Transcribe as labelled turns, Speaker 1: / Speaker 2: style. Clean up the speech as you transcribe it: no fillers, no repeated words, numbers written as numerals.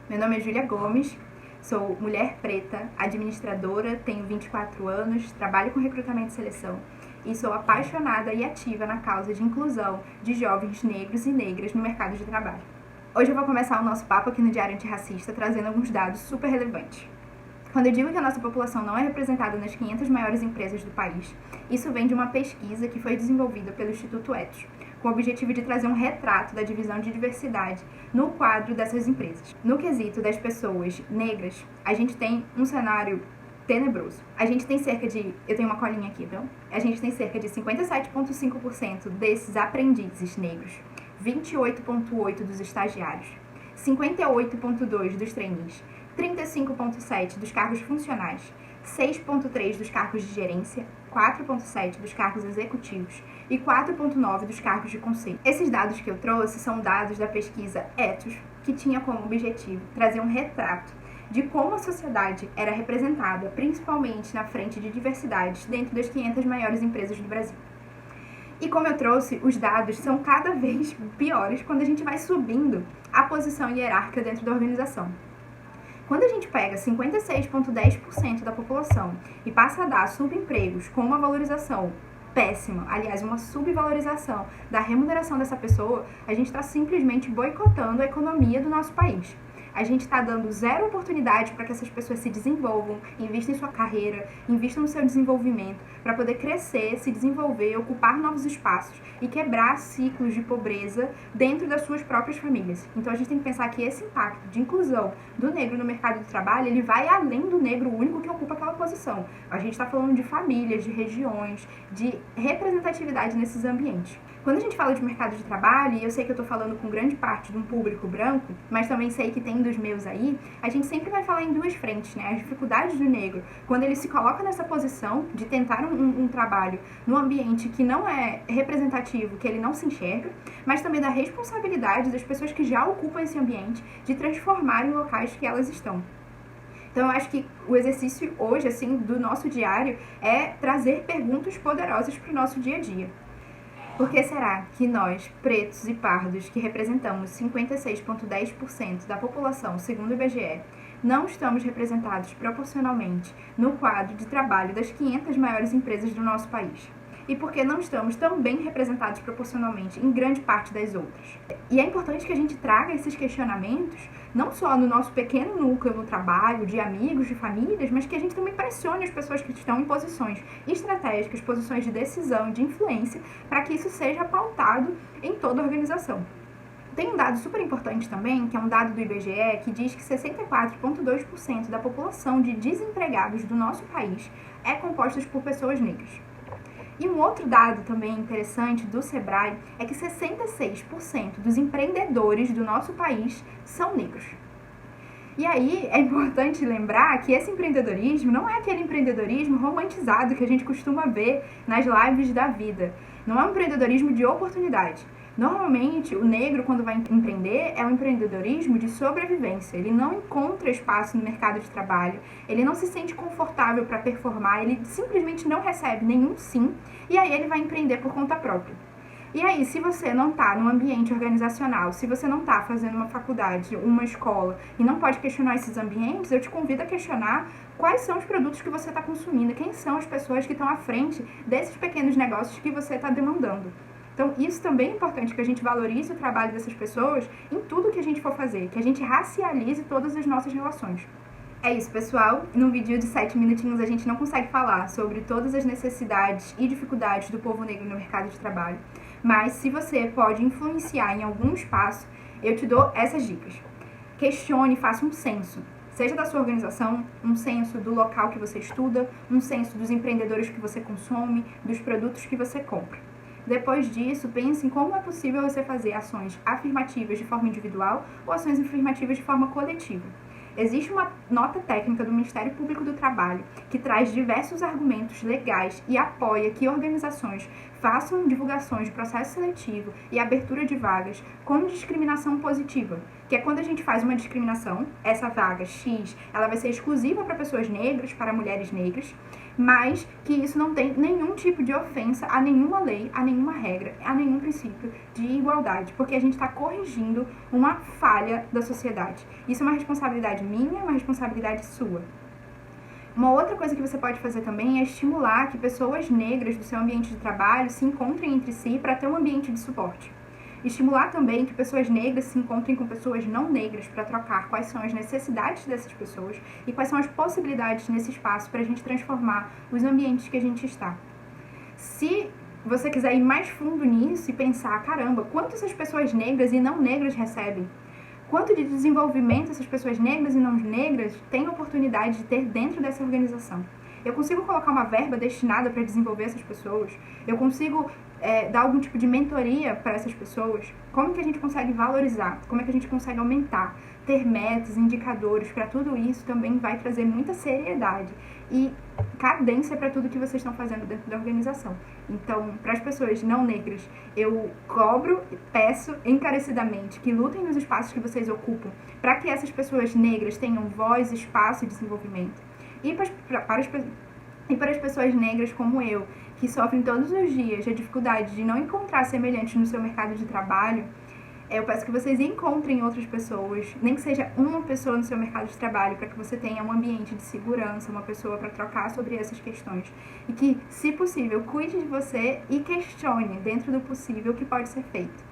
Speaker 1: Meu nome é Júlia Gomes, sou mulher preta, administradora, tenho 24 anos, trabalho com recrutamento e seleção e sou apaixonada e ativa na causa de inclusão de jovens negros e negras no mercado de trabalho. Hoje eu vou começar o nosso papo aqui no Diário Antirracista trazendo alguns dados super relevantes. Quando eu digo que a nossa população não é representada nas 500 maiores empresas do país, isso vem de uma pesquisa que foi desenvolvida pelo Instituto Ethos, com o objetivo de trazer um retrato da divisão de diversidade no quadro dessas empresas. No quesito das pessoas negras, a gente tem um cenário tenebroso. A gente tem cerca de... Eu tenho uma colinha aqui, viu? A gente tem cerca de 57,5% desses aprendizes negros, 28,8% dos estagiários, 58,2% dos trainees, 35,7% dos cargos funcionais, 6,3% dos cargos de gerência, 4,7% dos cargos executivos e 4,9% dos cargos de conselho. Esses dados que eu trouxe são dados da pesquisa Ethos, que tinha como objetivo trazer um retrato de como a sociedade era representada, principalmente na frente de diversidades, dentro das 500 maiores empresas do Brasil. E como eu trouxe, os dados são cada vez piores quando a gente vai subindo a posição hierárquica dentro da organização. Quando a gente pega 56,10% da população e passa a dar subempregos com uma valorização péssima, aliás, uma subvalorização da remuneração dessa pessoa, a gente está simplesmente boicotando a economia do nosso país. A gente está dando zero oportunidade para que essas pessoas se desenvolvam, invistam em sua carreira, invistam no seu desenvolvimento, para poder crescer, se desenvolver, ocupar novos espaços e quebrar ciclos de pobreza dentro das suas próprias famílias. Então a gente tem que pensar que esse impacto de inclusão do negro no mercado de trabalho, ele vai além do negro único que ocupa aquela posição. A gente está falando de famílias, de regiões, de representatividade nesses ambientes. Quando a gente fala de mercado de trabalho, e eu sei que eu estou falando com grande parte de um público branco, mas também sei que tem dos meus aí, a gente sempre vai falar em duas frentes, né? As dificuldades do negro, quando ele se coloca nessa posição de tentar um trabalho num ambiente que não é representativo, que ele não se enxerga, mas também da responsabilidade das pessoas que já ocupam esse ambiente de transformarem locais que elas estão. Então eu acho que o exercício hoje, assim, do nosso diário é trazer perguntas poderosas para o nosso dia a dia. Por que será que nós, pretos e pardos, que representamos 56,10% da população, segundo o IBGE, não estamos representados proporcionalmente no quadro de trabalho das 500 maiores empresas do nosso país? E por que não estamos também representados proporcionalmente em grande parte das outras? E é importante que a gente traga esses questionamentos, não só no nosso pequeno núcleo no trabalho, de amigos, de famílias, mas que a gente também pressione as pessoas que estão em posições estratégicas, posições de decisão, de influência, para que isso seja pautado em toda a organização. Tem um dado super importante também, que é um dado do IBGE, que diz que 64,2% da população de desempregados do nosso país é composta por pessoas negras. E um outro dado também interessante do Sebrae é que 66% dos empreendedores do nosso país são negros. E aí é importante lembrar que esse empreendedorismo não é aquele empreendedorismo romantizado que a gente costuma ver nas lives da vida. Não é um empreendedorismo de oportunidade. Normalmente, o negro, quando vai empreender, é um empreendedorismo de sobrevivência. Ele não encontra espaço no mercado de trabalho, ele não se sente confortável para performar, ele simplesmente não recebe nenhum sim, e aí ele vai empreender por conta própria. E aí, se você não está num ambiente organizacional, se você não está fazendo uma faculdade, uma escola, e não pode questionar esses ambientes, eu te convido a questionar quais são os produtos que você está consumindo, quem são as pessoas que estão à frente desses pequenos negócios que você está demandando. Então, isso também é importante, que a gente valorize o trabalho dessas pessoas em tudo que a gente for fazer, que a gente racialize todas as nossas relações. É isso, pessoal. Num vídeo de 7 minutinhos a gente não consegue falar sobre todas as necessidades e dificuldades do povo negro no mercado de trabalho, mas se você pode influenciar em algum espaço, eu te dou essas dicas. Questione, faça um censo. Seja da sua organização, um censo do local que você estuda, um censo dos empreendedores que você consome, dos produtos que você compra. Depois disso, pense em como é possível você fazer ações afirmativas de forma individual ou ações afirmativas de forma coletiva. Existe uma nota técnica do Ministério Público do Trabalho que traz diversos argumentos legais e apoia que organizações façam divulgações de processo seletivo e abertura de vagas com discriminação positiva, que é quando a gente faz uma discriminação, essa vaga X, ela vai ser exclusiva para pessoas negras, para mulheres negras, mas que isso não tem nenhum tipo de ofensa a nenhuma lei, a nenhuma regra, a nenhum princípio de igualdade, porque a gente está corrigindo uma falha da sociedade. Isso é uma responsabilidade minha, uma responsabilidade sua. Uma outra coisa que você pode fazer também é estimular que pessoas negras do seu ambiente de trabalho se encontrem entre si para ter um ambiente de suporte. Estimular também que pessoas negras se encontrem com pessoas não negras para trocar quais são as necessidades dessas pessoas e quais são as possibilidades nesse espaço para a gente transformar os ambientes que a gente está. Se você quiser ir mais fundo nisso e pensar, caramba, quanto essas pessoas negras e não negras recebem? Quanto de desenvolvimento essas pessoas negras e não negras têm oportunidade de ter dentro dessa organização? Eu consigo colocar uma verba destinada para desenvolver essas pessoas? Eu consigo dar algum tipo de mentoria para essas pessoas? Como que a gente consegue valorizar? Como é que a gente consegue aumentar? Ter metas, indicadores, para tudo isso também vai trazer muita seriedade e cadência para tudo que vocês estão fazendo dentro da organização. Então, para as pessoas não negras, eu cobro e peço encarecidamente que lutem nos espaços que vocês ocupam para que essas pessoas negras tenham voz, espaço e desenvolvimento. E para as pessoas negras como eu, que sofrem todos os dias a dificuldade de não encontrar semelhantes no seu mercado de trabalho, eu peço que vocês encontrem outras pessoas, nem que seja uma pessoa no seu mercado de trabalho, para que você tenha um ambiente de segurança, uma pessoa para trocar sobre essas questões. E que, se possível, cuide de você e questione, dentro do possível, o que pode ser feito.